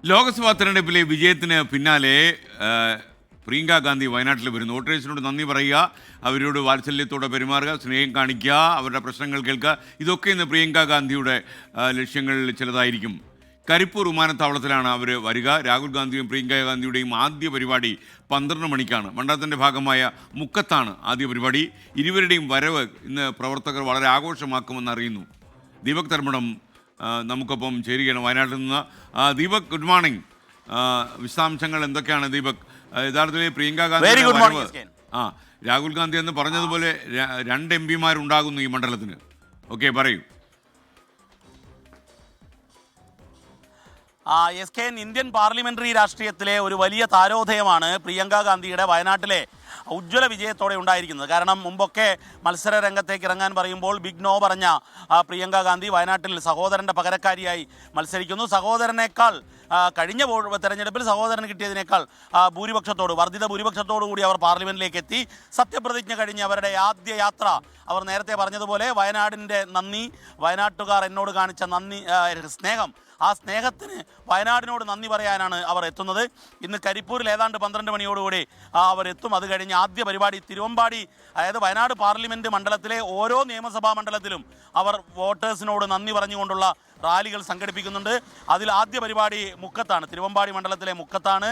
ലോക്സഭാ തെരഞ്ഞെടുപ്പിലെ വിജയത്തിന് പിന്നാലെ പ്രിയങ്ക ഗാന്ധി വയനാട്ടിൽ വരുന്നു. വോട്ടേഴ്സിനോട് നന്ദി പറയുക, അവരോട് വാത്സല്യത്തോടെ പെരുമാറുക, സ്നേഹം കാണിക്കുക, അവരുടെ പ്രശ്നങ്ങൾ കേൾക്കുക. ഇതൊക്കെ ഇന്ന് പ്രിയങ്ക ഗാന്ധിയുടെ ലക്ഷ്യങ്ങളിൽ ചിലതായിരിക്കും. കരിപ്പൂർ വിമാനത്താവളത്തിലാണ് അവർ വരിക. രാഹുൽ ഗാന്ധിയും പ്രിയങ്ക ഗാന്ധിയുടെയും ആദ്യ പരിപാടി 12 മണിക്കാണ്. മണ്ഡലത്തിൻ്റെ ഭാഗമായ മുക്കത്താണ് ആദ്യ പരിപാടി. ഇരുവരുടെയും വരവ് ഇന്ന് പ്രവർത്തകർ വളരെ ആഘോഷമാക്കുമെന്ന് അറിയുന്നു. ദീപക് തർമ്മടം നമുക്കൊപ്പം ചേരുകയാണ് വയനാട്ടിൽ നിന്ന്. Deepak, good morning. വിശദാംശങ്ങൾ എന്തൊക്കെയാണ് ദീപക്? യഥാർത്ഥത്തിൽ പ്രിയങ്ക ഗാന്ധി രാഹുൽ ഗാന്ധി എന്ന് പറഞ്ഞതുപോലെ 2 MP ഉണ്ടാകുന്നു ഈ മണ്ഡലത്തിന്. ഓക്കെ, പറയൂ. ഇന്ത്യൻ പാർലമെന്ററി രാഷ്ട്രീയത്തിലെ ഒരു വലിയ താരോദയമാണ് പ്രിയങ്ക ഗാന്ധിയുടെ വയനാട്ടിലെ ഉജ്ജ്വല വിജയത്തോടെ ഉണ്ടായിരിക്കുന്നത്. കാരണം മുമ്പൊക്കെ മത്സര രംഗത്തേക്ക് ഇറങ്ങാൻ പറയുമ്പോൾ ബിഗ് നോ പറഞ്ഞ പ്രിയങ്ക ഗാന്ധി വയനാട്ടിൽ സഹോദരൻ്റെ പകരക്കാരിയായി മത്സരിക്കുന്നു. സഹോദരനേക്കാൾ കഴിഞ്ഞ തെരഞ്ഞെടുപ്പിൽ സഹോദരന് കിട്ടിയതിനേക്കാൾ വർദ്ധിത ഭൂരിപക്ഷത്തോടു കൂടി അവർ പാർലമെന്റിലേക്ക് എത്തി. സത്യപ്രതിജ്ഞ കഴിഞ്ഞ് അവരുടെ ആദ്യ യാത്ര, അവർ നേരത്തെ പറഞ്ഞതുപോലെ വയനാടിൻ്റെ നന്ദി, വയനാട്ടുകാർ എന്നോട് കാണിച്ച നന്ദി, സ്നേഹം, ആ സ്നേഹത്തിന് വയനാടിനോട് നന്ദി പറയാനാണ് അവർ എത്തുന്നത്. ഇന്ന് കരിപ്പൂരിൽ ഏതാണ്ട് 12 മണിയോടുകൂടി അവർ എത്തും. അത് കഴിഞ്ഞ് ആദ്യ പരിപാടി തിരുവമ്പാടി, അതായത് വയനാട് പാർലമെൻറ്റ് മണ്ഡലത്തിലെ ഓരോ നിയമസഭാ മണ്ഡലത്തിലും അവർ വോട്ടേഴ്സിനോട് നന്ദി പറഞ്ഞുകൊണ്ടുള്ള റാലികൾ സംഘടിപ്പിക്കുന്നുണ്ട്. അതിൽ ആദ്യ പരിപാടി മുക്കത്താണ്, തിരുവമ്പാടി മണ്ഡലത്തിലെ മുക്കത്താണ്.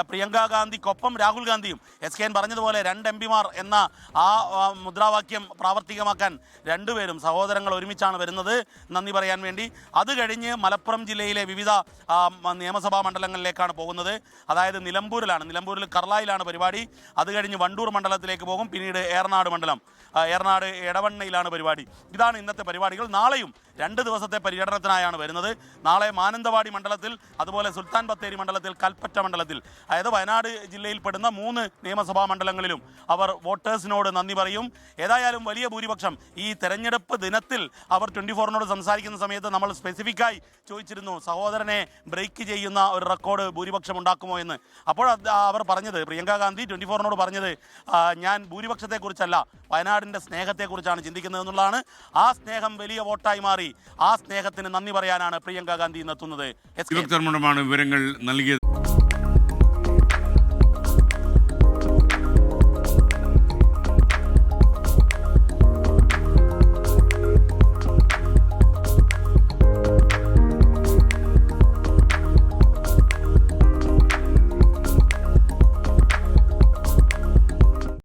പ്രിയങ്ക ഗാന്ധിക്കൊപ്പം രാഹുൽ ഗാന്ധിയും SKN പറഞ്ഞതുപോലെ 2 MP എന്ന ആ മുദ്രാവാക്യം പ്രാവർത്തികമാക്കാൻ രണ്ടുപേരും സഹോദരങ്ങൾ ഒരുമിച്ചാണ് വരുന്നത് നന്ദി പറയാൻ വേണ്ടി. അത് കഴിഞ്ഞ് മലപ്പുറം ജില്ലയിലെ വിവിധ നിയമസഭാ മണ്ഡലങ്ങളിലേക്കാണ് പോകുന്നത്. അതായത് നിലമ്പൂരിൽ കർളായിലാണ് പരിപാടി. അത് കഴിഞ്ഞ് വണ്ടൂർ മണ്ഡലത്തിലേക്ക് പോകും. പിന്നീട് ഏറനാട് എടവണ്ണയിലാണ് പരിപാടി. ഇതാണ് ഇന്നത്തെ പരിപാടികൾ. നാളെയും 2 ദിവസത്തെ പര്യടനത്തിനായാണ് വരുന്നത്. നാളെ മാനന്തവാടി മണ്ഡലത്തിൽ, അതുപോലെ സുൽത്താൻ ബത്തേരി മണ്ഡലത്തിൽ, കൽപ്പറ്റ മണ്ഡലത്തിൽ, അതായത് വയനാട് ജില്ലയിൽപ്പെടുന്ന 3 നിയമസഭാ മണ്ഡലങ്ങളിലും അവർ വോട്ടേഴ്സിനോട് നന്ദി പറയും. ഏതായാലും വലിയ ഭൂരിപക്ഷം ഈ തെരഞ്ഞെടുപ്പ് ദിനത്തിൽ അവർ 24നോട് സംസാരിക്കുന്ന സമയത്ത് നമ്മൾ സ്പെസിഫിക്കായി ചോദിച്ചിരുന്നു, സഹോദരനെ ബ്രേക്ക് ചെയ്യുന്ന ഒരു റെക്കോർഡ് ഭൂരിപക്ഷം ഉണ്ടാക്കുമോ എന്ന്. അപ്പോൾ അവർ പറഞ്ഞത്, പ്രിയങ്ക ഗാന്ധി 24നോട് പറഞ്ഞത്, ഞാൻ ഭൂരിപക്ഷത്തെക്കുറിച്ചല്ല, വയനാടിൻ്റെ സ്നേഹത്തെക്കുറിച്ചാണ് ചിന്തിക്കുന്നത് എന്നുള്ളതാണ്. ആ സ്നേഹം വലിയ വോട്ടായി മാറി. ആ സ്നേഹത്തിന് നന്ദി പറയാനാണ് പ്രിയങ്ക ഗാന്ധി ഇന്നെത്തുന്നത്. വിവരങ്ങൾ നൽകിയത്.